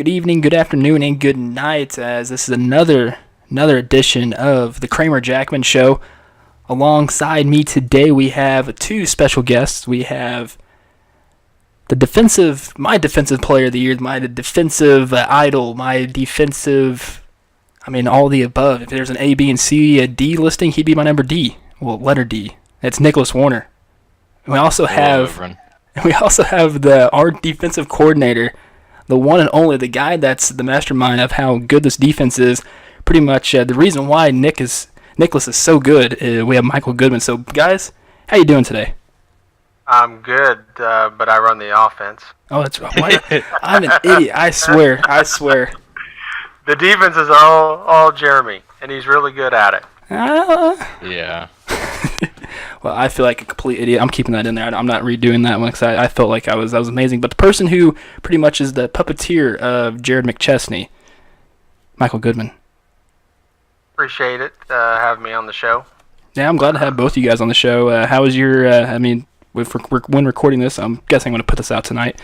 good evening, good afternoon, and good night, as this is another edition of the Kramer Jackman Show. Alongside me today, we have two special guests. We have my defensive player of the year, my defensive idol, my defensive, all the above. If there's an A, B, and C, a D listing, he'd be my number D. Well, letter D. It's Nicholas Warner. And we also have our defensive coordinator, the one and only, the guy that's the mastermind of how good this defense is. Pretty much the reason why Nicholas is so good. We have Michael Goodman. So, guys, how you doing today? I'm good, but I run the offense. Oh, that's right. I'm an idiot. I swear. The defense is all Jeremy, and he's really good at it. Yeah. Well, I feel like a complete idiot. I'm keeping that in there. I'm not redoing that one because I felt like that was amazing. But the person who pretty much is the puppeteer of Jared McChesney, Michael Goodman. Appreciate it, having me on the show. Yeah, I'm glad to have both of you guys on the show. How was your, when recording this, I'm guessing I'm going to put this out tonight.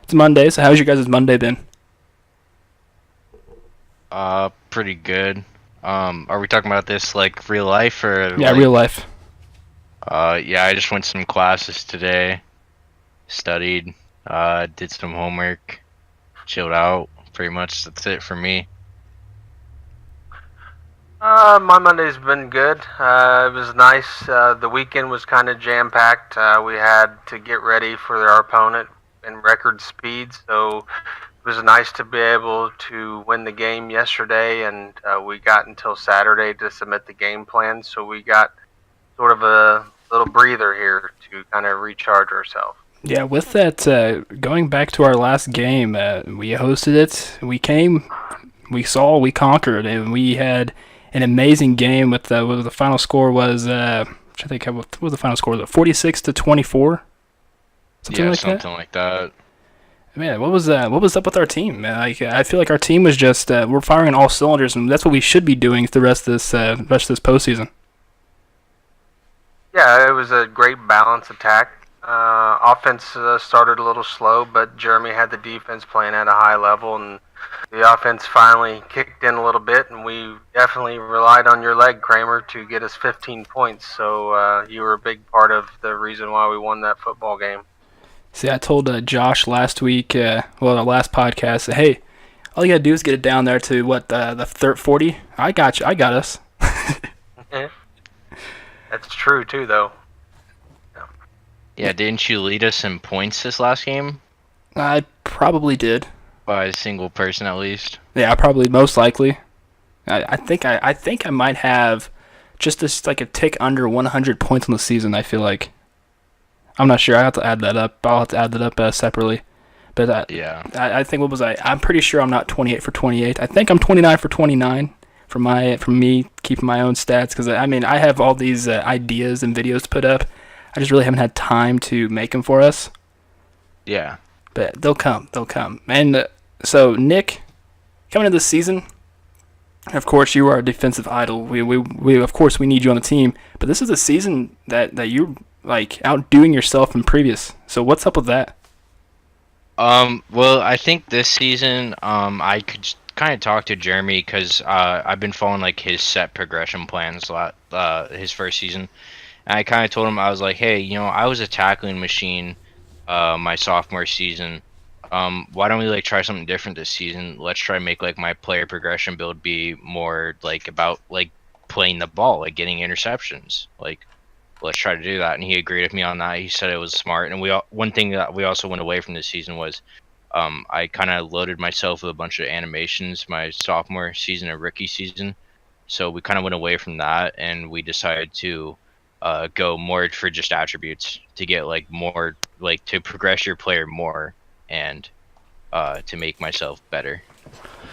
It's Monday, so how's your guys' Monday been? Pretty good. Are we talking about this like real life or? Yeah, real life. Yeah, I just went to some classes today, studied, did some homework, chilled out. Pretty much that's it for me. My Monday's been good. It was nice. The weekend was kind of jam-packed. We had to get ready for our opponent in record speed, so it was nice to be able to win the game yesterday, and we got until Saturday to submit the game plan, so we got sort of a little breather here to kind of recharge ourselves. Yeah, with that, going back to our last game, we hosted it, we came, we saw, we conquered, and we had an amazing game with what the final score was. What was the final score? 46-24. Something like that. Man, what was up with our team? I feel like our team was just we're firing on all cylinders, and that's what we should be doing the rest of this postseason. Yeah, it was a great balanced attack. Offense started a little slow, but Jeremy had the defense playing at a high level, and the offense finally kicked in a little bit, and we definitely relied on your leg, Kramer, to get us 15 points. So you were a big part of the reason why we won that football game. See, I told Josh last week, the last podcast, hey, all you got to do is get it down there to, the third 40? I got you. I got us. That's true, too, though. Yeah, didn't you lead us in points this last game? I probably did. By a single person, at least. Yeah, probably, most likely. I think I might have just this, like a tick under 100 points on the season, I feel like. I'm not sure. I have to add that up. I'll have to add that up separately. But yeah. I think, what was I? I'm pretty sure I'm not 28 for 28. I think I'm 29 for 29 from me keeping my own stats, because I have all these ideas and videos to put up. I just really haven't had time to make them for us. Yeah. But they'll come. And so, Nick, coming into this season, of course, you are our defensive idol. We of course, we need you on the team. But this is a season that you're, like, outdoing yourself from previous. So what's up with that? Well, I think this season, I could kind of talk to Jeremy, because I've been following, like, his set progression plans a lot, his first season. And I kind of told him, I was like, hey, I was a tackling machine my sophomore season. Why don't we, like, try something different this season? Let's try to make, like, my player progression build be more, like, about, like, playing the ball, like, getting interceptions. Like, let's try to do that. And he agreed with me on that. He said it was smart. And one thing that we also went away from this season was I kind of loaded myself with a bunch of animations my sophomore season and rookie season. So we kind of went away from that, and we decided to go more for just attributes to get, like, more, like, to progress your player more and to make myself better.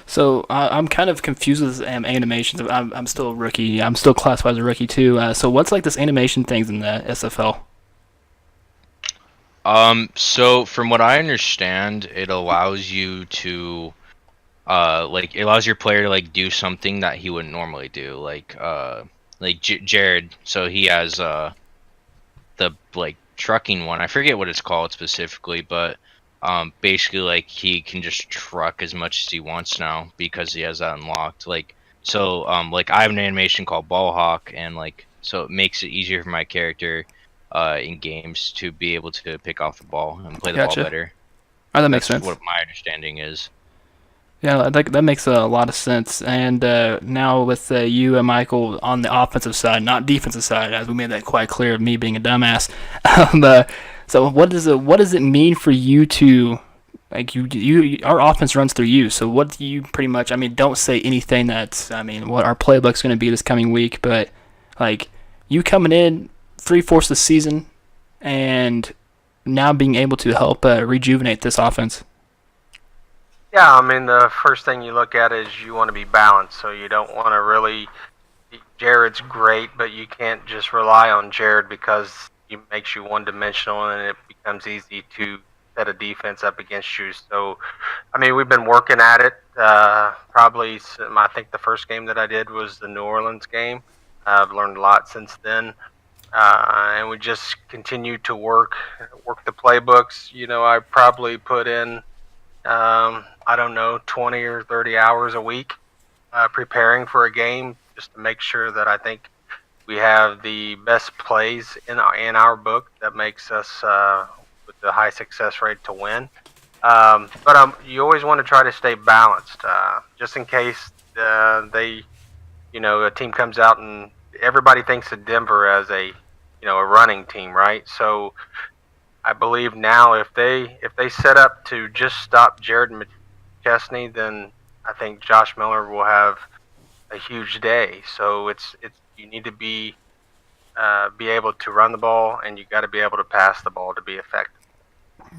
So I'm kind of confused with animations. I'm still a rookie. I'm still classified as a rookie too. So what's, like, this animation things in the SFL? So from what I understand, it allows you to it allows your player to, like, do something that he wouldn't normally do. Like Jared, so he has the, like, trucking one. I forget what it's called specifically, but basically like he can just truck as much as he wants now because he has that unlocked. Like so, like I have an animation called Ball Hawk, and like so it makes it easier for my character, in games to be able to pick off the ball and play the ball Gotcha. better. Oh, that makes That's sense. what my understanding is. Yeah, that makes a lot of sense. And now with you and Michael on the offensive side, not defensive side, as we made that quite clear of me being a dumbass. So what does it mean for you to like our offense runs through you? So what do you pretty much? I mean, don't say anything that's what our playbook's going to be this coming week, but like you coming in 3/4 of the season and now being able to help rejuvenate this offense. Yeah, I mean, the first thing you look at is you want to be balanced, so you don't want to really. Jared's great, but you can't just rely on Jared because he makes you one-dimensional, and it becomes easy to set a defense up against you. So, I mean, we've been working at it. Probably, I think the first game that I did was the New Orleans game. I've learned a lot since then, and we just continue to work the playbooks. You know, I probably put in. I don't know, 20 or 30 hours a week preparing for a game just to make sure that I think we have the best plays in our book that makes us with the high success rate to win. But you always want to try to stay balanced, just in case a team comes out and everybody thinks of Denver as a running team, right? So I believe now if they set up to just stop Jared McChesney, then I think Josh Miller will have a huge day. So it's you need to be able to run the ball, and you got to be able to pass the ball to be effective.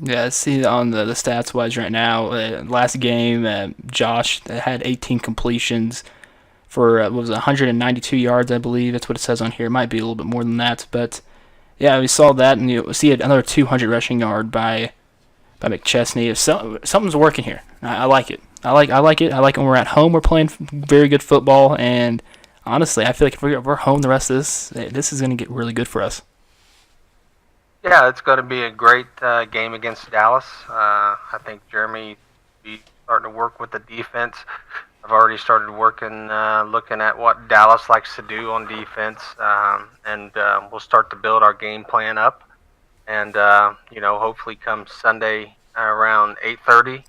Yeah, I see on the stats wise right now. Last game, Josh had 18 completions for what was it, 192 yards, I believe. That's what it says on here. It might be a little bit more than that, but yeah, we saw that, and you see another 200 rushing yard by McChesney. If something's working here. I like it. I like it. I like when we're at home. We're playing very good football, and honestly, I feel like if we're home the rest of this is going to get really good for us. Yeah, it's going to be a great game against Dallas. I think Jeremy be starting to work with the defense. I've already started working, looking at what Dallas likes to do on defense, and we'll start to build our game plan up. And hopefully, come Sunday around 8:30,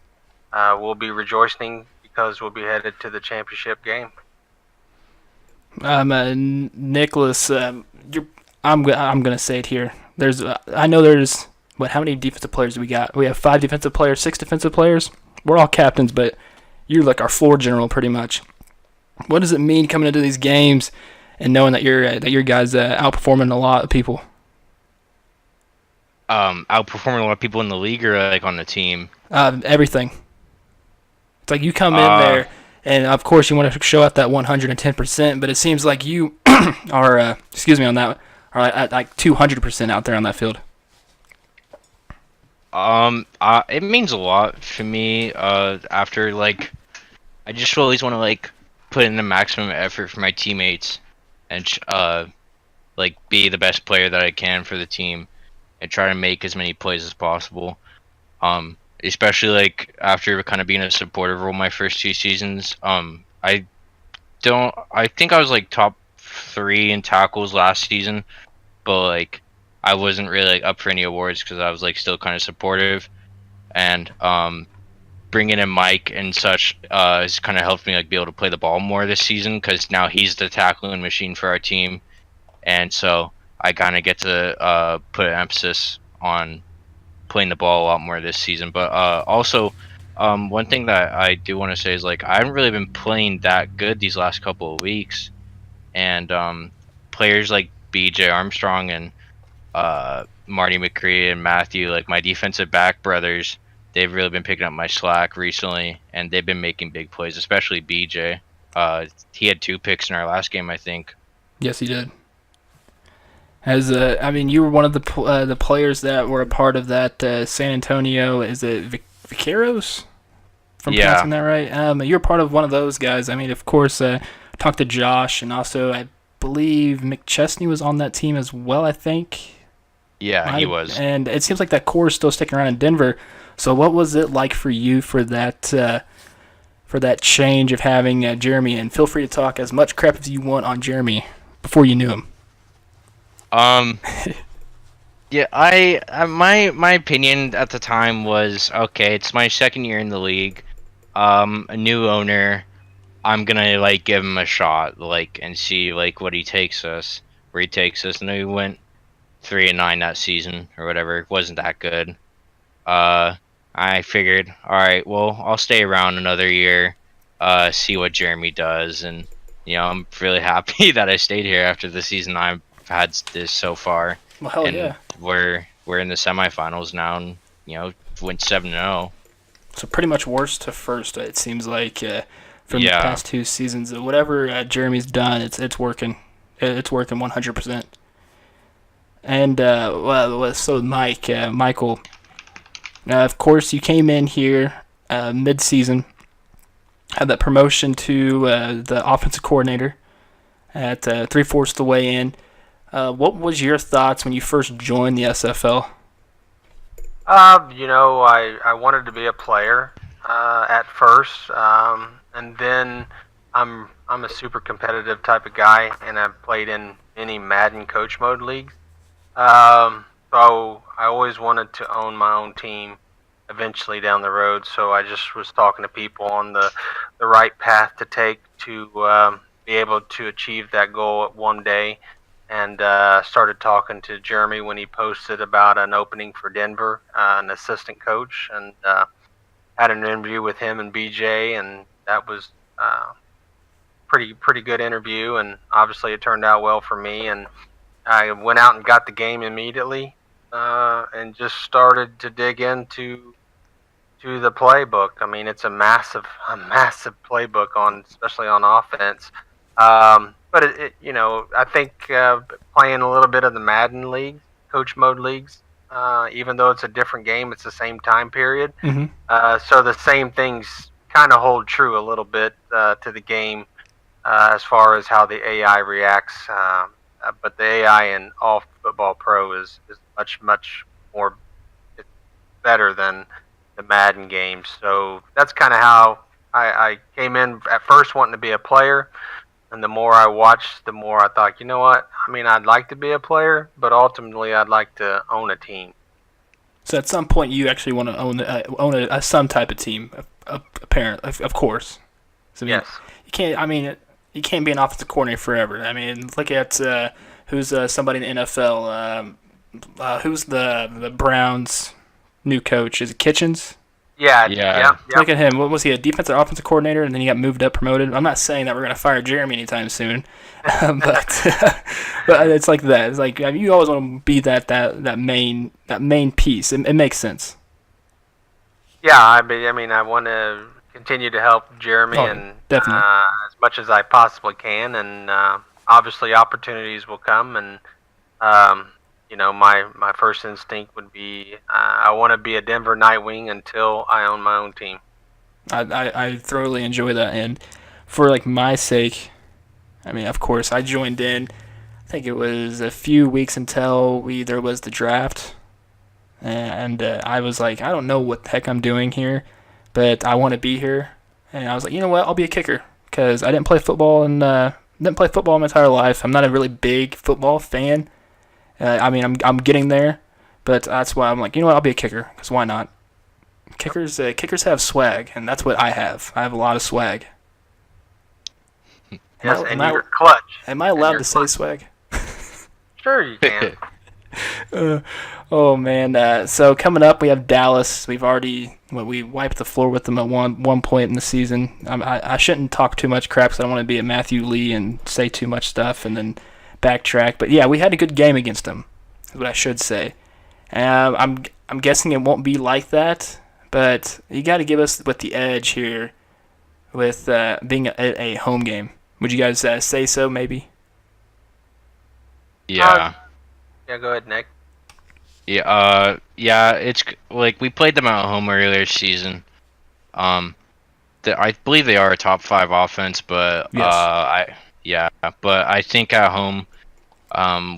we'll be rejoicing because we'll be headed to the championship game. Nicholas, I'm gonna say it here. I know there's how many defensive players do we got? We have 5 defensive players, 6 defensive players. We're all captains, but you're like our floor general pretty much. What does it mean coming into these games and knowing that your guys outperforming a lot of people? Outperforming a lot of people in the league or like on the team. Everything. It's like you come in there, and of course you want to show out that 110%, but it seems like you are, excuse me on that, are at like 200% out there on that field. It means a lot for me. After like, I just always want to like put in the maximum effort for my teammates, and like be the best player that I can for the team, and try to make as many plays as possible. Especially like after kind of being a supportive role my first 2 seasons. I think I was like top 3 in tackles last season, but like I wasn't really like up for any awards because I was like still kind of supportive, and bringing in Mike and such has kind of helped me like be able to play the ball more this season because now he's the tackling machine for our team, and so I kind of get to put an emphasis on playing the ball a lot more this season. But also, one thing that I do want to say is like I haven't really been playing that good these last couple of weeks, and players like BJ Armstrong and Marty McCree and Matthew, like my defensive back brothers, they've really been picking up my slack recently, and they've been making big plays, especially BJ. He had 2 picks in our last game, I think. Yes, he did. You were one of the players that were a part of that San Antonio. Is it Vaqueros? If I'm pronouncing that right. You're part of one of those guys. I mean, of course, talked to Josh, and also I believe McChesney was on that team as well. I think. Yeah, he was. And it seems like that core is still sticking around in Denver. So what was it like for you for that change of having Jeremy? And feel free to talk as much crap as you want on Jeremy before you knew him. Um, yeah, my opinion at the time was okay. It's my second year in the league. A new owner. I'm gonna like give him a shot, like, and see like what he takes us, where he takes us. And then we went 3-9 that season or whatever. It wasn't that good. Uh, I figured, all right, well, I'll stay around another year, see what Jeremy does, and I'm really happy that I stayed here after the season I've had this so far, Well, hell and yeah. we're in the semifinals now, and went 7-0. So pretty much worst to first, it seems like, from the Yeah. past 2 seasons. Whatever Jeremy's done, it's working. It's working 100%. And so Michael, of course you came in here mid-season, had that promotion to the offensive coordinator at 3/4 the way in. What was your thoughts when you first joined the SFL? I wanted to be a player at first, and then I'm a super competitive type of guy, and I've played in many Madden coach mode leagues. So I always wanted to own my own team eventually down the road. So I just was talking to people on the right path to take to be able to achieve that goal at one day. And started talking to Jeremy when he posted about an opening for Denver, an assistant coach, and had an interview with him and BJ, and that was pretty good interview. And obviously, it turned out well for me. And I went out and got the game immediately, and just started to dig into the playbook. I mean, it's a massive playbook especially on offense. But I think playing a little bit of the Madden league, coach mode leagues, even though it's a different game, it's the same time period. Mm-hmm. So the same things kind of hold true a little bit to the game as far as how the AI reacts. But the AI in all Football Pro is much more better than the Madden games. So that's kind of how I came in at first wanting to be a player. And the more I watched, the more I thought, you know what? I mean, I'd like to be a player, but ultimately, I'd like to own a team. So at some point, you actually want to own some type of team, apparently, of course. So, Yes. You can't. I mean, you can't be an offensive coordinator forever. I mean, look at who's somebody in the NFL. Who's the Browns' new coach? Is it Kitchens? Yeah. Yeah. Yeah. Look at him. What was he? A defensive offensive coordinator, and then he got moved up, promoted. I'm not saying that we're gonna fire Jeremy anytime soon, but but it's like that. It's like you always want to be that main piece. It makes sense. Yeah. I mean, I want to continue to help Jeremy and definitely. as much as I possibly can, and obviously opportunities will come. And my first instinct would be I want to be a Denver Nightwing until I own my own team. I thoroughly enjoy that, and for like my sake, I mean, of course, I joined in. I think it was a few weeks until there was the draft, and I was like, I don't know what the heck I'm doing here, but I want to be here, and I was like, you know what, I'll be a kicker because I didn't play football and didn't play football my entire life. I'm not a really big football fan. I mean, I'm getting there, but that's why I'm like, you know what, I'll be a kicker because why not? Kickers have swag, and that's what I have. I have a lot of swag. Yes, and you're clutch. Am I allowed to say swag? Sure, you can. Oh man! So coming up, we have Dallas. We wiped the floor with them at one point in the season. I shouldn't talk too much crap because I don't want to be a Matthew Lee and say too much stuff and then backtrack. But yeah, we had a good game against them. Is what I should say. I'm guessing it won't be like that, but you got to give us with the edge here, with being a home game. Would you guys say so? Maybe. Yeah. Yeah, go ahead, Nick. Yeah, it's like we played them at home earlier this season. I believe they are a top 5 offense, but yes. but I think at home,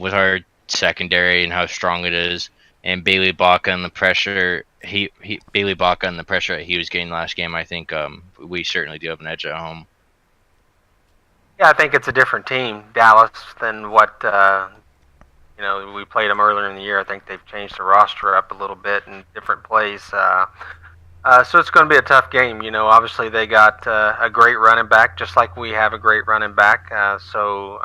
with our secondary and how strong it is, and Bailey Baca and the pressure Bailey Baca and the pressure that he was getting last game, I think we certainly do have an edge at home. Yeah, I think it's a different team, Dallas, than what we played them earlier in the year. I think they've changed the roster up a little bit in different plays. So it's going to be a tough game. Obviously they got a great running back, just like we have a great running back. So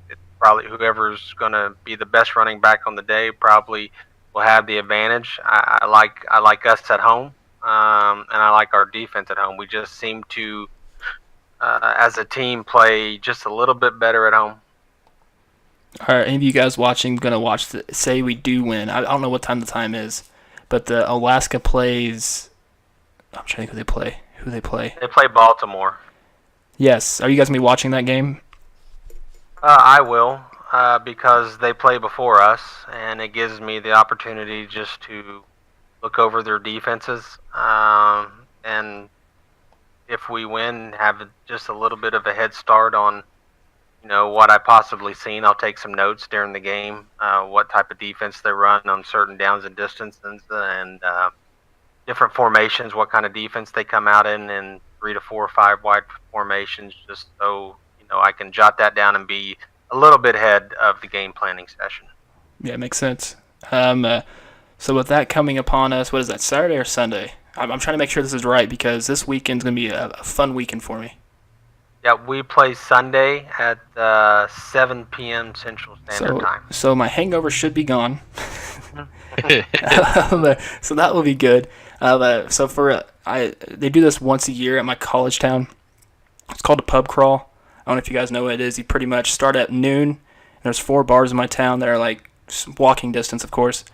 it's probably whoever's going to be the best running back on the day probably will have the advantage. I like us at home, and I like our defense at home. We just seem to, as a team, play just a little bit better at home. Are any of you guys watching going to watch say we do win? I don't know what time the time is, but the Alaska plays. I'm trying to think who they play. They play Baltimore. Yes. Are you guys going to be watching that game? I will, because they play before us, and it gives me the opportunity just to look over their defenses, and if we win, have just a little bit of a head start on what I possibly seen. I'll take some notes during the game, what type of defense they run on certain downs and distances, and different formations, what kind of defense they come out in 3 to 4 or 5 wide formations, just so I can jot that down and be a little bit ahead of the game planning session. Yeah, it makes sense. So with that coming upon us, what is that, Saturday or Sunday? I'm trying to make sure this is right because this weekend's going to be a fun weekend for me. Yeah, we play Sunday at 7 p.m. Central Standard Time. So my hangover should be gone. So that will be good. They do this once a year at my college town. It's called a pub crawl. I don't know if you guys know what it is. You pretty much start at noon. And there's 4 bars in my town that are like walking distance, of course.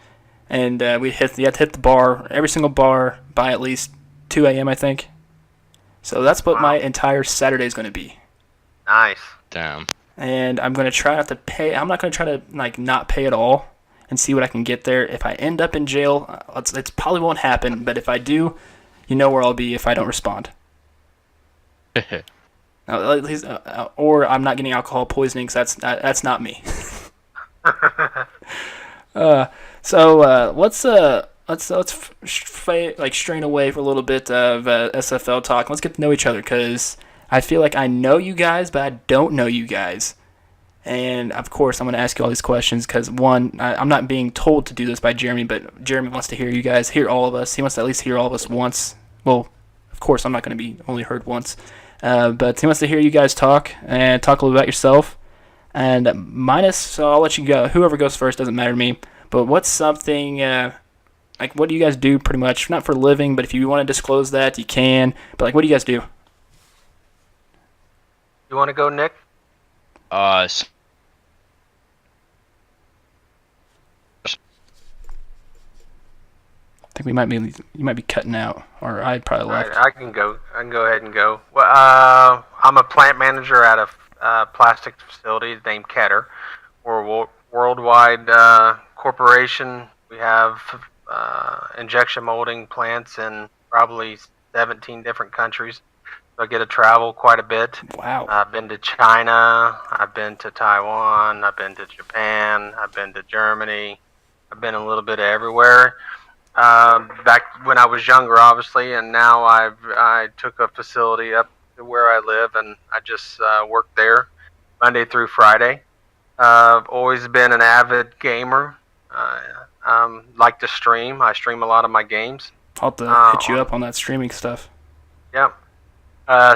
And you have to hit the bar, every single bar, by at least 2 a.m., I think. So that's what my entire Saturday is going to be. Nice. Damn. And I'm going to try not to pay. I'm not going to try to not pay at all and see what I can get there. If I end up in jail, it probably won't happen. But if I do, you know where I'll be if I don't respond. At least, or I'm not getting alcohol poisoning because that's not me. Let's strain away for a little bit of SFL talk. Let's get to know each other because I feel like I know you guys, but I don't know you guys. And of course, I'm going to ask you all these questions because one, I'm not being told to do this by Jeremy, but Jeremy wants to hear you guys, hear all of us. He wants to at least hear all of us once. Well, of course, I'm not going to be only heard once, but he wants to hear you guys talk and talk a little about yourself. And so I'll let you go. Whoever goes first doesn't matter to me. But what's something what do you guys do pretty much? Not for a living, but if you want to disclose that, you can. But what do you guys do? You want to go, Nick? I think you might be cutting out, or I probably left. Right, I can go ahead and go. Well, I'm a plant manager at a plastic facility named Ketter. We're a worldwide corporation. We have injection molding plants in probably 17 different countries. So I get to travel quite a bit. Wow. I've been to China. I've been to Taiwan. I've been to Japan. I've been to Germany. I've been a little bit everywhere. Back when I was younger, obviously, and now I took a facility up to where I live, and I just work there Monday through Friday. I've always been an avid gamer. Like to stream. I stream a lot of my games. I'll have to hit you up on that streaming stuff. Yep.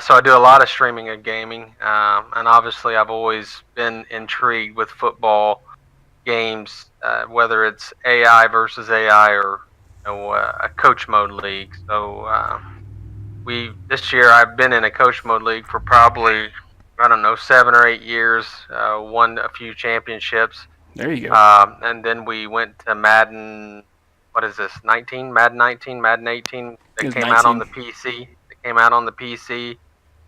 So I do a lot of streaming and gaming, and obviously I've always been intrigued with football games, whether it's AI versus AI or a coach mode league. So this year I've been in a coach mode league for probably 7 or 8 years. Won a few championships. There you go. And then we went to Madden. What is this? 19? Madden 19, Madden 18. That came out on the PC.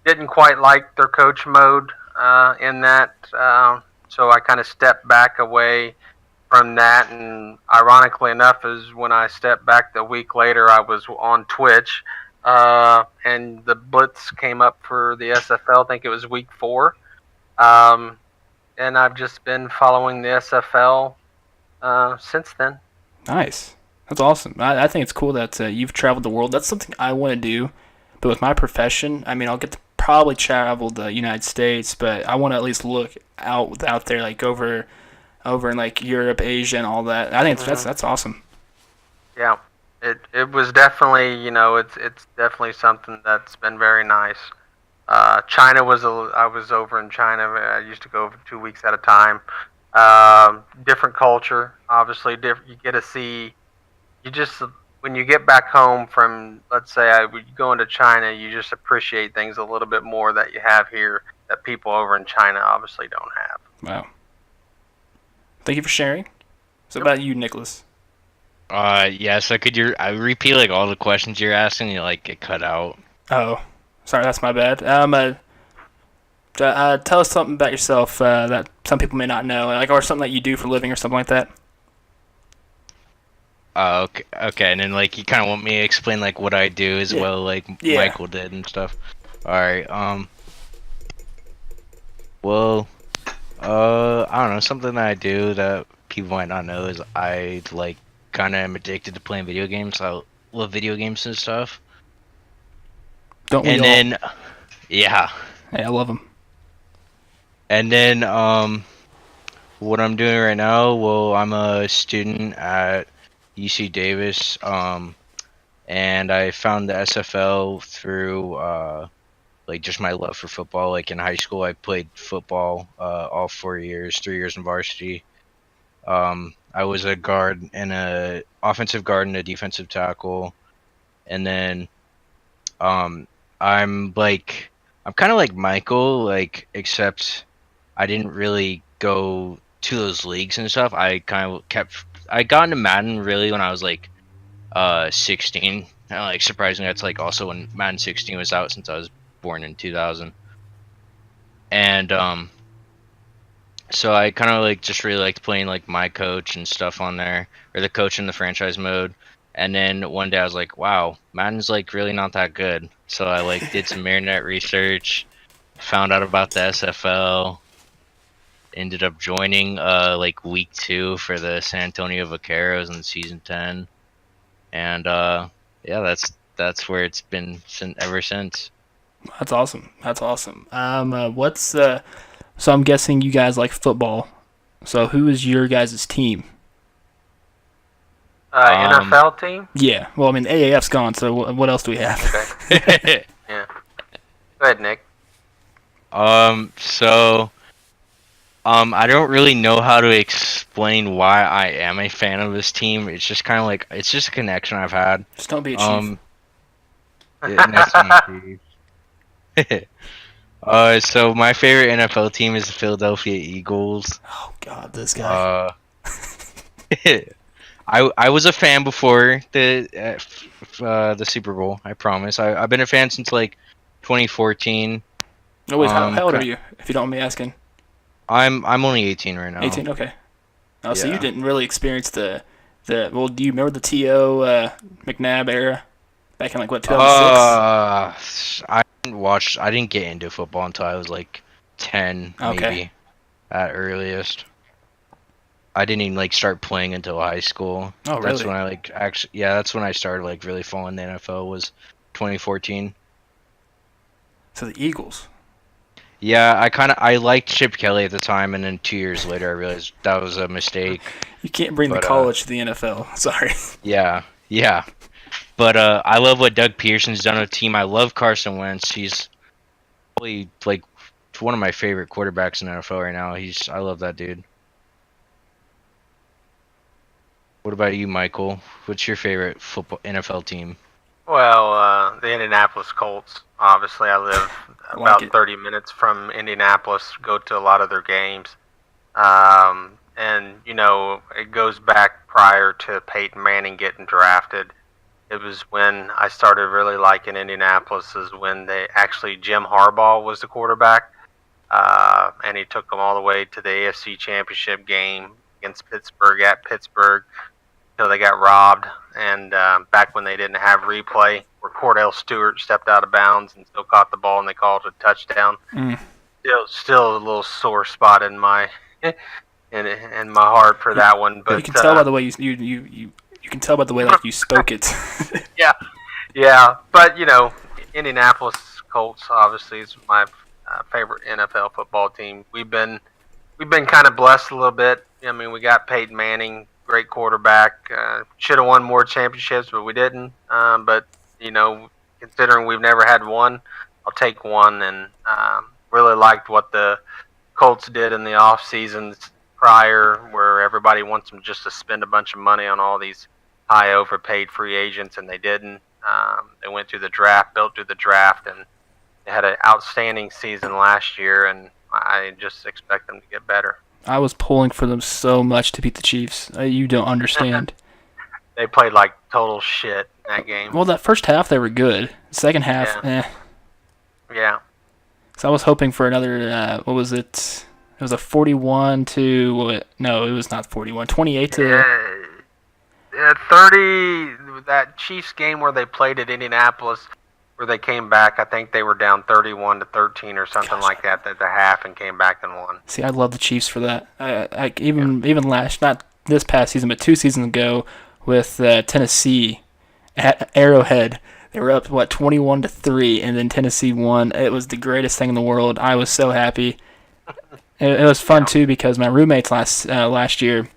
Didn't quite like their coach mode in that, so I kind of stepped back away from that. And ironically enough, is when I stepped back the week later, I was on Twitch, and the blitz came up for the SFL. I think it was week 4, and I've just been following the SFL since then. Nice. That's awesome. I think it's cool that you've traveled the world. That's something I want to do, but with my profession, I mean, I'll get to probably travel the United States, but I want to at least look out there, like over in like Europe, Asia, and all that. I think that's awesome. Yeah, it was definitely, it's definitely something that's been very nice. China I was over in China. I used to go for 2 weeks at a time. Different culture, obviously. You get to see. You just when you get back home from, let's say, you go into China, you just appreciate things a little bit more that you have here that people over in China obviously don't have. Wow. Thank you for sharing. So Yep. about you, Nicholas. Yeah. So could you I repeat like all the questions you're asking? You like get cut out. Oh, sorry, that's my bad. Tell us something about yourself that some people may not know, like or something that you do for a living or something like that. Okay. Okay. And then like you kind of want me to explain like what I do as Yeah. well, like Yeah. Michael did and stuff. All right. Well. I don't know. Something that I do that people might not know is I like kind of am addicted to playing video games. I love video games and stuff. Don't we And all? then, yeah. Hey, I love them. And then, what I'm doing right now, well, I'm a student at UC Davis, and I found the SFL through, like just my love for football. Like in high school, I played football, all 4 years, 3 years in varsity. I was a guard and a offensive guard and a defensive tackle, and then, um, I'm kind of like Michael, like except I didn't really go to those leagues and stuff. I got into Madden really when I was like 16. And, like surprisingly, that's like also when Madden 16 was out since I was born in 2000. And so I kind of like just really liked playing like my coach and stuff on there, or the coach in the franchise mode. And then one day I was like, wow, Madden's like really not that good. So I like did some internet research, found out about the SFL, ended up joining like week 2 for the San Antonio Vaqueros in season 10. And yeah, that's where it's been ever since. That's awesome. That's awesome. What's So I'm guessing you guys like football. So who is your guys' team? NFL team? Yeah. Well, I mean AAF's gone. So what else do we have? Okay. Yeah. Go ahead, Nick. So I don't really know how to explain why I am a fan of this team. It's just kind of like it's just a connection I've had. Just don't be a chief. Nice to meet you. So my favorite NFL team is the Philadelphia Eagles. Oh God, this guy. I was a fan before the Super Bowl. I promise. I've been a fan since like 2014. Oh wait, how old are you? If you don't mind me asking. I'm only 18 right now. 18. Okay. Oh, so you Yeah. didn't really experience the. Well, do you remember the T.O. McNabb era back in like what 2006? I didn't watch. I didn't get into football until I was like 10, Okay. maybe at earliest. I didn't even like start playing until high school. Oh, That's really? when I like actually. Yeah, that's when I started like really following the NFL. Was 2014. So the Eagles. Yeah, I liked Chip Kelly at the time, and then 2 years later I realized that was a mistake. You can't bring the But, college to the NFL. Sorry. Yeah, yeah. But I love what Doug Pearson's done with the team. I love Carson Wentz. He's probably like one of my favorite quarterbacks in the NFL right now. I love that dude. What about you, Michael? What's your favorite football NFL team? Well, the Indianapolis Colts. Obviously, I live I like about it. 30 minutes from Indianapolis. Go to a lot of their games. And it goes back prior to Peyton Manning getting drafted. It was when I started really liking Indianapolis. Is when Jim Harbaugh was the quarterback, and he took them all the way to the AFC Championship game against Pittsburgh at Pittsburgh until they got robbed. And back when they didn't have replay, where Cordell Stewart stepped out of bounds and still caught the ball and they called it a touchdown. Mm. Still a little sore spot in my in my heart for that one. But You can tell by the way you You can tell by the way like you spoke it. Yeah, but Indianapolis Colts obviously is my favorite NFL football team. We've been kind of blessed a little bit. I mean, we got Peyton Manning, great quarterback. Should have won more championships, but we didn't. But considering we've never had one, I'll take one. And really liked what the Colts did in the off seasons prior, where everybody wants them just to spend a bunch of money on all these high overpaid free agents, and they didn't. They went through the draft, built through the draft, and they had an outstanding season last year, and I just expect them to get better. I was pulling for them so much to beat the Chiefs. You don't understand. They played like total shit in that game. Well, that first half they were good. Second half, Yeah. So I was hoping for another. What was it? It was a 41 to. No, it was not 41. 28 to. 30. That Chiefs game where they played at Indianapolis, where they came back. I think they were down 31-13 or something like that at the half, and came back and won. See, I love the Chiefs for that. Even last, not this past season, but 2 seasons ago with Tennessee at Arrowhead. They were up 21-3, and then Tennessee won. It was the greatest thing in the world. I was so happy. It was fun too because my roommates last year,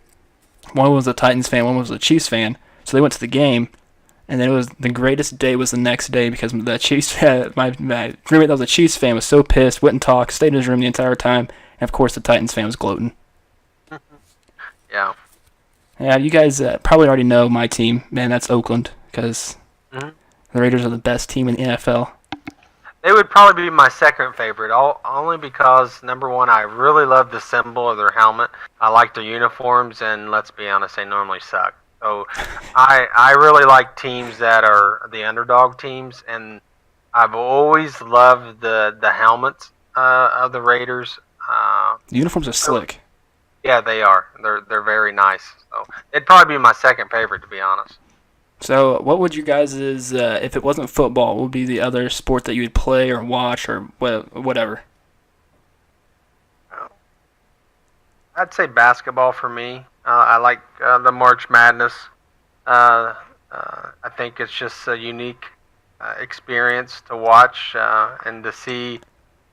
one was a Titans fan, one was a Chiefs fan. So they went to the game, and then it was the greatest day was the next day because the Chiefs my roommate that was a Chiefs fan was so pissed, wouldn't talk, stayed in his room the entire time, and of course the Titans fan was gloating. Yeah. Yeah, you guys probably already know my team, man. That's Oakland because the Raiders are the best team in the NFL. They would probably be my second favorite, only because, number one, I really love the symbol of their helmet. I like their uniforms, and let's be honest, they normally suck. So I really like teams that are the underdog teams, and I've always loved the helmets of the Raiders. The uniforms are slick. Yeah, they are. They're very nice. So it'd probably be my second favorite, to be honest. So, what would you guys' if it wasn't football, what would be the other sport that you would play or watch or whatever? I'd say basketball for me. I like the March Madness. I think it's just a unique experience to watch and to see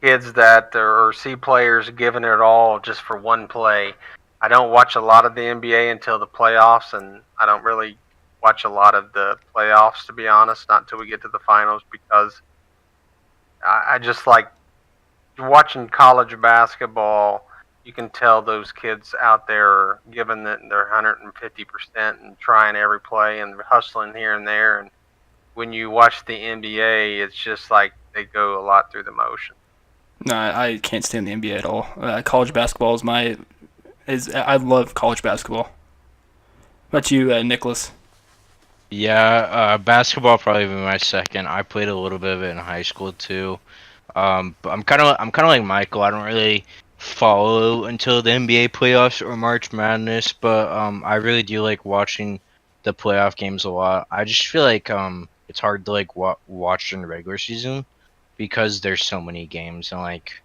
kids or see players giving it all just for one play. I don't watch a lot of the NBA until the playoffs, and I don't really watch a lot of the playoffs, to be honest, not until we get to the finals, because I just like watching college basketball. You can tell those kids out there are giving it their 150% and trying every play and hustling here and there. And when you watch the NBA, it's just like they go a lot through the motion. No, I can't stand the NBA at all. College basketball I love college basketball. What about you, Nicholas? Yeah, basketball probably be my second. I played a little bit of it in high school too. But I'm kind of like Michael. I don't really follow until the NBA playoffs or March Madness, but I really do like watching the playoff games a lot. I just feel like it's hard to like watch in the regular season because there's so many games, and like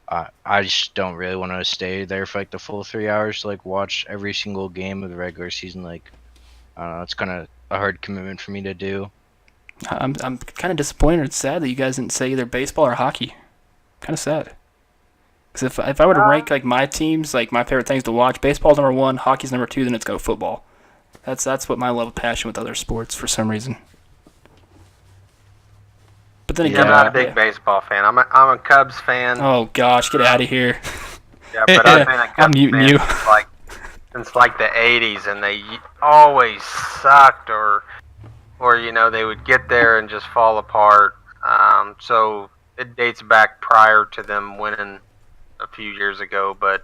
I just don't really want to stay there for like the full 3 hours to like watch every single game of the regular season. Like I don't know, it's kind of a hard commitment for me to do. I'm kind of disappointed. It's sad that you guys didn't say either baseball or hockey. Kind of sad. Because if I were to rank like my teams, like my favorite things to watch, baseball's number 1, hockey's number 2, then it's go football. That's what my level of passion with other sports for some reason. But then again, I'm not a big baseball fan. I'm a Cubs fan. Oh gosh, get out of here. Yeah, but I've been a I'm Cubs muting fan you. since like the 80s, and they always sucked, or they would get there and just fall apart. So it dates back prior to them winning a few years ago. But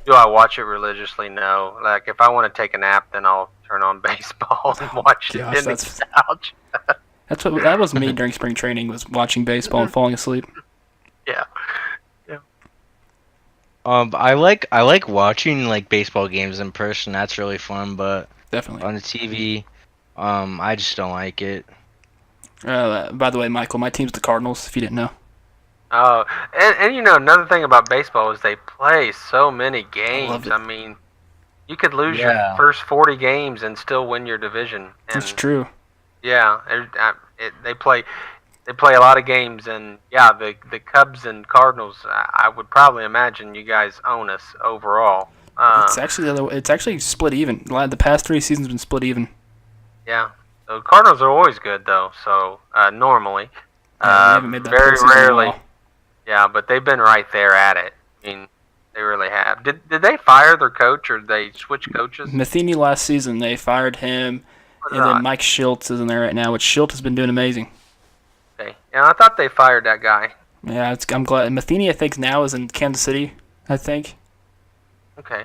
do I watch it religiously? No. Like if I want to take a nap, then I'll turn on baseball and watch it in the couch. That was me during spring training, was watching baseball and falling asleep. Yeah. I like watching like baseball games in person. That's really fun, but Definitely. on the TV, I just don't like it. By the way, Michael, my team's the Cardinals, if you didn't know. Oh, and another thing about baseball is they play so many games. I loved it. I mean, You could lose your Yeah. first 40 games and still win your division. And That's true. yeah, they play a lot of games, and yeah, the Cubs and Cardinals. I would probably imagine you guys own us overall. It's actually the other way. It's actually split even. The past 3 seasons been split even. Yeah. So Cardinals are always good though. So normally, Yeah, we haven't made that very postseason in a rarely. while. Yeah, but they've been right there at it. I mean, they really have. Did they fire their coach or did they switch coaches? Matheny last season, they fired him, and then Mike Schultz is in there right now, which Schultz has been doing amazing. Okay. Yeah, I thought they fired that guy. Yeah, I'm glad. Matheny, I think, now is in Kansas City, I think. Okay.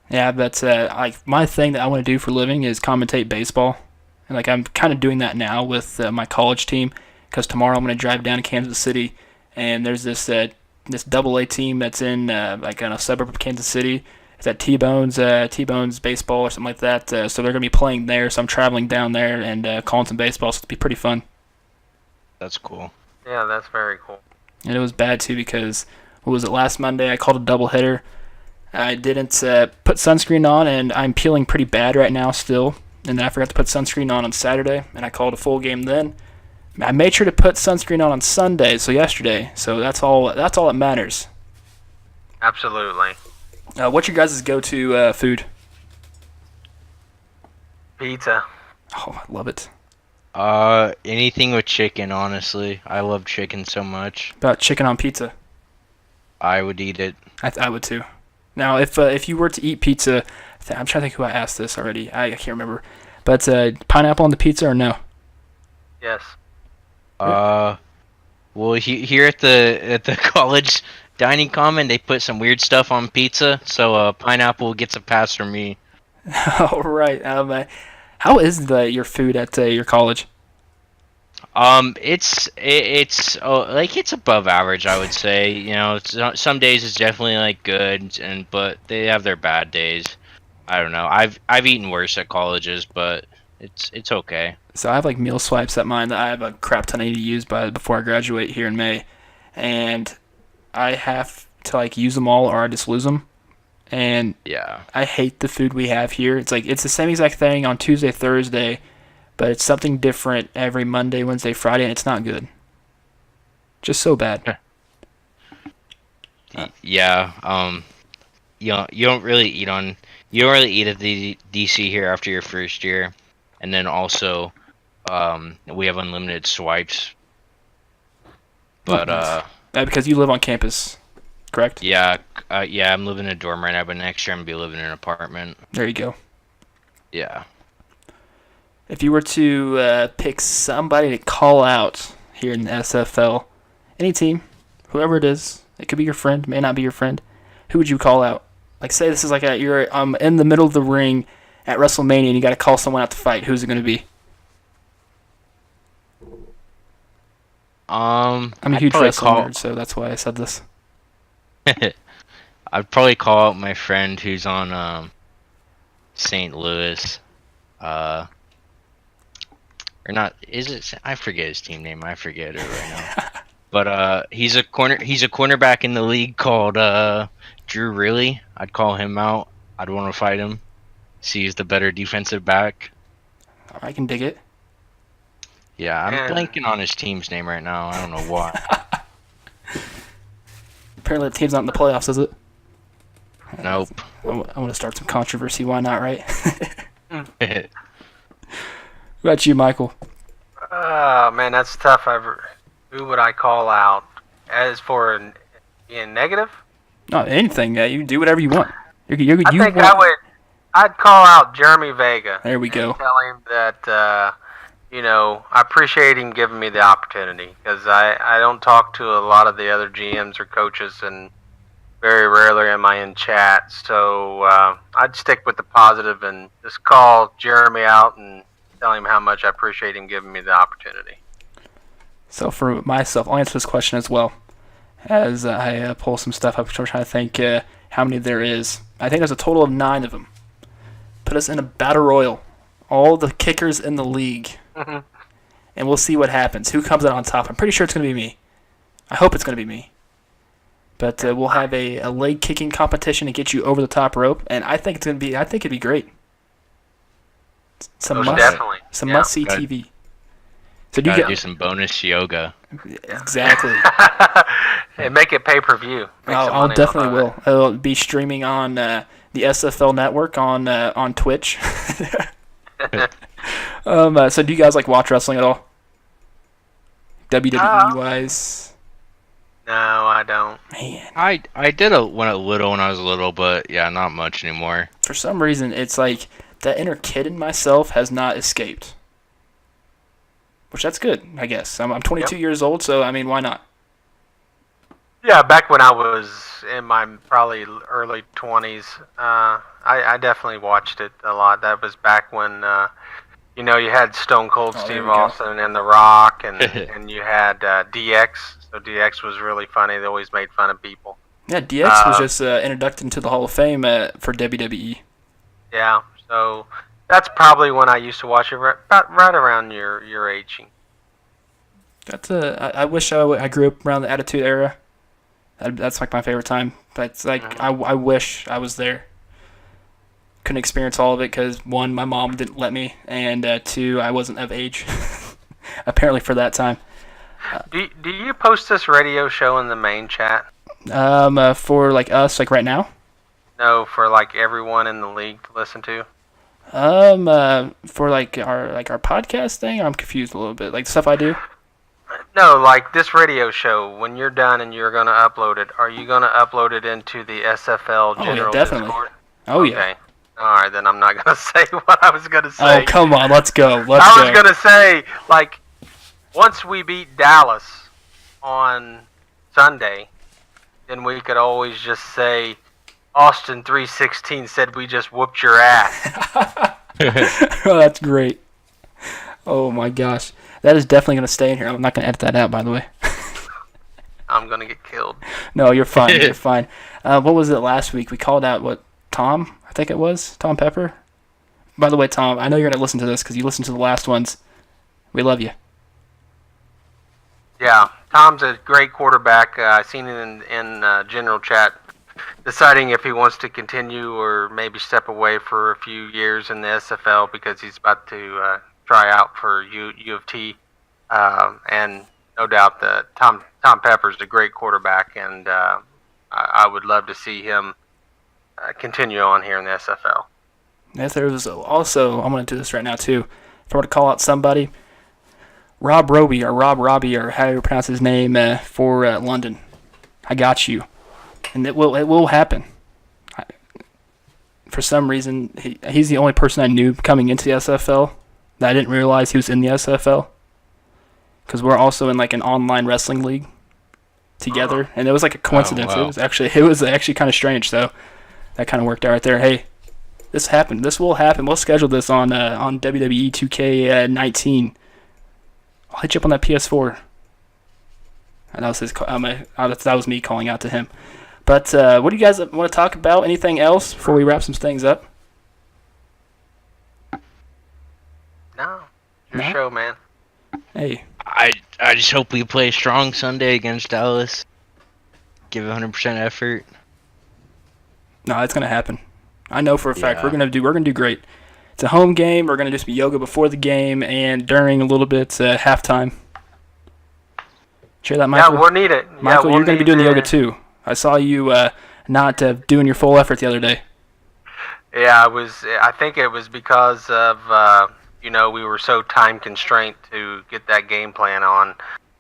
Yeah, but like my thing that I want to do for a living is commentate baseball, and like I'm kind of doing that now with my college team, because tomorrow I'm going to drive down to Kansas City, and there's this double A team that's in like in a suburb of Kansas City. It's at T-Bones baseball or something like that. So they're going to be playing there. So I'm traveling down there and calling some baseball. So it'll be pretty fun. That's cool. Yeah, that's very cool. And it was bad too because what was it last Monday? I called a doubleheader. I didn't put sunscreen on, and I'm peeling pretty bad right now still. And then I forgot to put sunscreen on Saturday, and I called a full game then. I made sure to put sunscreen on Sunday, so yesterday. So that's all that matters. Absolutely. What's your guys' go-to food? Pizza. Oh, I love it. Anything with chicken, honestly. I love chicken so much. About chicken on pizza. I would eat it. I would too. Now, if you were to eat pizza, I'm trying to think who I asked this already. I can't remember. But pineapple on the pizza or no? Yes. Well, here at the college dining common, they put some weird stuff on pizza, so pineapple gets a pass from me. All right. How is your food at your college? It's like it's above average, I would say. You know, some days it's definitely like good, but they have their bad days. I don't know. I've eaten worse at colleges, but it's okay. So I have like meal swipes at mine that I have a crap ton I need to use before I graduate here in May, and I have to like use them all or I just lose them. And Yeah. I hate the food we have here. It's like it's the same exact thing on Tuesday, Thursday, but it's something different every Monday, Wednesday, Friday, and it's not good. Just so bad. Yeah. You don't really eat at the DC here after your first year, and then also, we have unlimited swipes. But Nice. Because you live on campus, correct? yeah, I'm living in a dorm right now, but next year I'm gonna be living in an apartment. There you go. Yeah. If you were to pick somebody to call out here in the SFL, any team, whoever it is, it could be your friend, may not be your friend, who would you call out? Like, say this is like you're in the middle of the ring at WrestleMania and you got to call someone out to fight. Who's it going to be? I'm a huge wrestling nerd, so that's why I said this. I'd probably call out my friend who's on St. Louis. Or not? Is it? I forget his team name. I forget it right now. But he's a cornerback in the league called Drew Riley. I'd call him out. I'd want to fight him. See who's the better defensive back. I can dig it. Yeah, I'm Yeah. blanking on his team's name right now. I don't know why. Apparently the team's not in the playoffs, is it? Nope. I want to start some controversy. Why not, right? What about you, Michael? Oh man, that's tough. Who would I call out? As for being negative, No, anything. You do whatever you want. I think I'd call out Jeremy Vega. There we and go. Tell him that I appreciate him giving me the opportunity because I don't talk to a lot of the other GMs or coaches, and very rarely am I in chat. So I'd stick with the positive and just call Jeremy out and tell him how much I appreciate him giving me the opportunity. So for myself, I'll answer this question as well. As I pull some stuff up, I'm trying to think how many there is. I think there's a total of 9 of them. Put us in a battle royal. All the kickers in the league. Mhm. And we'll see what happens. Who comes out on top? I'm pretty sure it's going to be me. I hope it's going to be me. But we'll have a leg kicking competition to get you over the top rope, and I think it'd be great. Some must see TV. So do you do some bonus yoga? Exactly. Hey, make it pay-per-view. I'll definitely will. It'll be streaming on the SFL network on Twitch. So do you guys watch wrestling at all? WWE wise? No, I don't. Man, I did when I was little, but yeah, not much anymore. For some reason, it's like that inner kid in myself has not escaped. Which that's good, I guess. I'm 22 years old, so I mean, why not? Yeah, back when I was in my probably early 20s, I definitely watched it a lot. That was back when you had Stone Cold Steve Austin and The Rock, and and you had DX. So DX was really funny. They always made fun of people. Yeah, DX was just inducted into the Hall of Fame for WWE. Yeah, so that's probably when I used to watch it, right around your age. That's I wish I grew up around the Attitude Era. That's my favorite time. That's I wish I was there. Couldn't experience all of it because 1, my mom didn't let me, and 2, I wasn't of age. Apparently for that time. Do you post this radio show in the main chat? For us, right now? No, for everyone in the league to listen to. For our podcast thing, I'm confused a little bit. The stuff I do. No, this radio show. When you're done and you're gonna upload it, are you gonna upload it into the SFL General definitely. Discord? Oh okay. Yeah. All right, then I'm not gonna say what I was gonna say. Oh come on, let's go. I was gonna say once we beat Dallas on Sunday, then we could always just say Austin 316 said we just whooped your ass. Oh, that's great. Oh my gosh. That is definitely going to stay in here. I'm not going to edit that out, by the way. I'm going to get killed. No, you're fine. You're fine. What was it last week? We called out, Tom? I think it was? Tom Pepper? By the way, Tom, I know you're going to listen to this because you listened to the last ones. We love you. Yeah, Tom's a great quarterback. I've seen it in general chat, deciding if he wants to continue or maybe step away for a few years in the SFL because he's about to try out for U of T, and no doubt that Tom Pepper's a great quarterback, and I would love to see him continue on here in the SFL. If there was also, I'm going to do this right now too. If I were to call out somebody, Rob Robbie, or how you pronounce his name for London, I got you, and it will happen. For some reason, he's the only person I knew coming into the SFL that I didn't realize he was in the SFL, because we're also in an online wrestling league together, and it was a coincidence. Oh, wow. It was actually kind of strange. So that kind of worked out right there. Hey, this happened. This will happen. We'll schedule this on WWE 2K19. I'll hit you up on that PS4. And that was that was me calling out to him. But what do you guys want to talk about? Anything else before we wrap some things up? No. Your show, man. Hey. I just hope we play strong Sunday against Dallas. Give 100% effort. No, it's gonna happen. I know for a fact we're gonna do great. It's a home game. We're gonna just be yoga before the game and during a little bit halftime. Share that, Michael. Yeah, we'll need it. Michael, you're gonna be doing the yoga too. I saw you not doing your full effort the other day. Yeah, I think it was because of we were so time constrained to get that game plan on,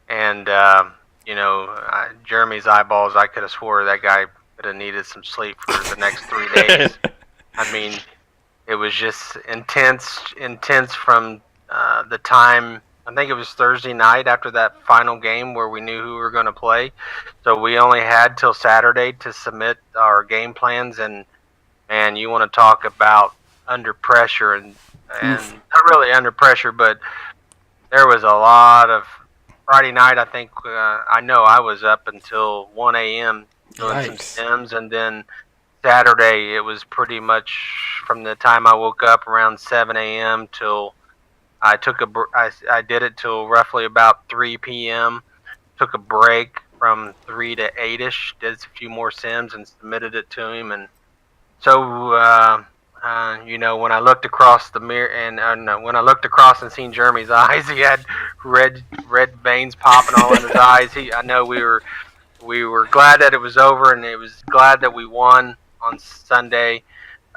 and Jeremy's eyeballs. I could have swore that guy could have needed some sleep for the next 3 days. I mean, it was just intense from the time. I think it was Thursday night after that final game where we knew who we were going to play. So we only had till Saturday to submit our game plans, and you want to talk about under pressure and not really under pressure, but there was a lot of Friday night. I think I know I was up until 1 a.m. doing some stems, and then Saturday it was pretty much from the time I woke up around 7 a.m. till I did it till roughly about 3 p.m. Took a break, from 3 to 8ish. Did a few more sims and submitted it to him, and so when I looked across the mirror and when I looked across and seen Jeremy's eyes, he had red veins popping all in his eyes. I know we were glad that it was over, and it was glad that we won on Sunday.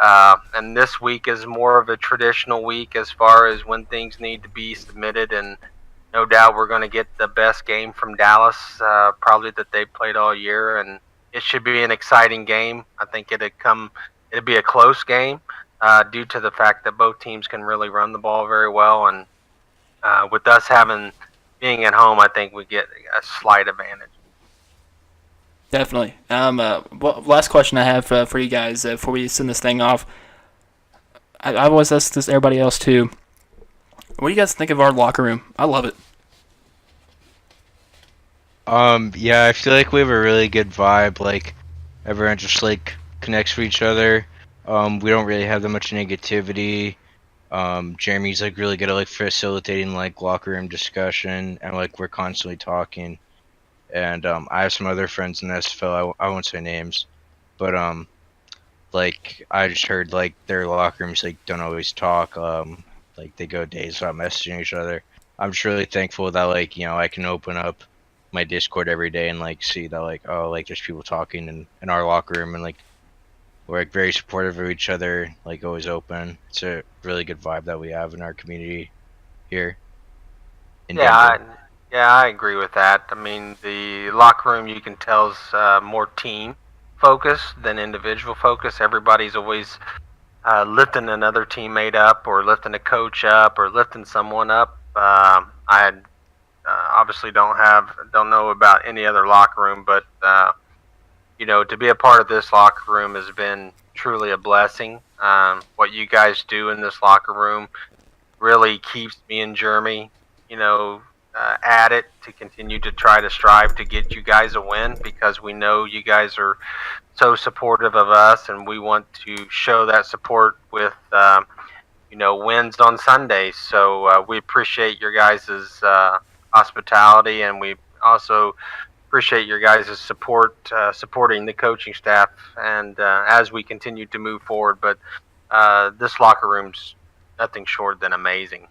And this week is more of a traditional week as far as when things need to be submitted, and no doubt we're going to get the best game from Dallas, probably that they've played all year, and it should be an exciting game. I think it'd be a close game due to the fact that both teams can really run the ball very well, and with us being at home, I think we get a slight advantage. Definitely. Last question I have for you guys before we send this thing off. I always ask this to everybody else too. What do you guys think of our locker room? I love it. Yeah, I feel like we have a really good vibe. Like, everyone just like connects with each other. We don't really have that much negativity. Jeremy's like really good at like facilitating like locker room discussion, and like we're constantly talking. And I have some other friends in the SFL. I won't say names, but like I just heard like their locker rooms like don't always talk. Like they go days without messaging each other. I'm just really thankful that like I can open up my Discord every day and like see that like there's people talking in our locker room, and like we're like very supportive of each other, like always open. It's a really good vibe that we have in our community here in Denver. I agree with that. I mean, the locker room, you can tell, is more team focused than individual focused. Everybody's always lifting another teammate up, or lifting a coach up, or lifting someone up. I obviously don't know about any other locker room, but to be a part of this locker room has been truly a blessing. What you guys do in this locker room really keeps me and Jeremy, at it to continue to try to strive to get you guys a win, because we know you guys are so supportive of us, and we want to show that support with wins on Sundays. So we appreciate your guys' hospitality, and we also appreciate your guys' support supporting the coaching staff, and as we continue to move forward. But this locker room's nothing short than amazing.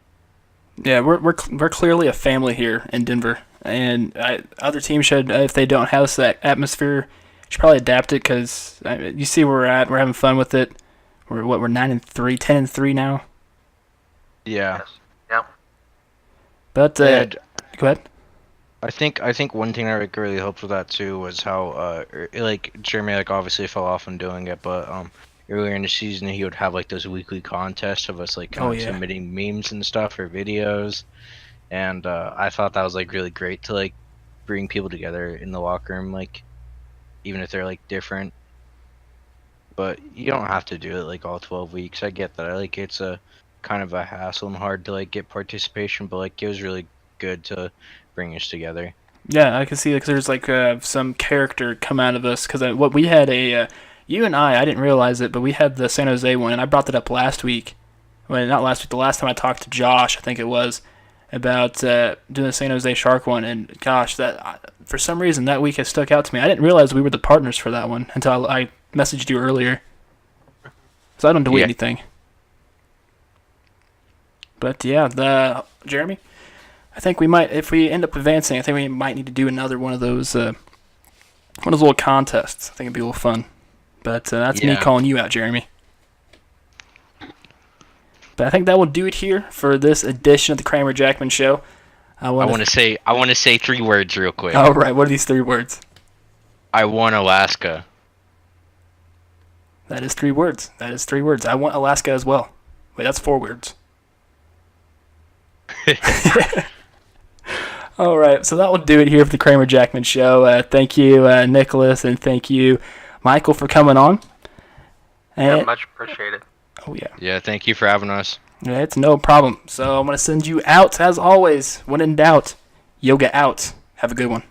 Yeah, we're clearly a family here in Denver, and other teams should, if they don't have that atmosphere, should probably adapt it, because you see where we're at. We're having fun with it. We're 9-3, 10-3 now. Yeah. Yes. Yeah. But go ahead. I think one thing that like really helped with that too was how like Jeremy like obviously fell off on doing it, but earlier in the season he would have like those weekly contests of us like submitting memes and stuff or videos, and I thought that was like really great to like bring people together in the locker room, like even if they're like different. But you don't have to do it like all 12 weeks. I get that. Like it's a kind of a hassle and hard to like get participation, but like it was really good to bring us together. Yeah, I can see because there's like some character come out of us, because what we had you and I didn't realize it, but we had the San Jose one, and I brought that up last week. Well, not last week, the last time I talked to Josh, I think it was, about doing the San Jose Shark one, and gosh, that for some reason that week has stuck out to me. I didn't realize we were the partners for that one until I messaged you earlier. So I don't delete anything. But yeah, Jeremy, I think we might, if we end up advancing, I think we might need to do another one of those little contests. I think it'd be a little fun. But that's me calling you out, Jeremy. But I think that will do it here for this edition of the Kramer Jackman Show. I want to say 3 words real quick. Oh, All right, what are these 3 words? I want Alaska. That is 3 words. I want Alaska as well. Wait, that's 4 words. All right, so that will do it here for the Kramer Jackman Show. Thank you, Nicholas, and thank you, Michael, for coming on. Yeah, much appreciated. Oh, yeah. Yeah, thank you for having us. Yeah, it's no problem. So I'm going to send you out, as always. When in doubt, yoga out. Have a good one.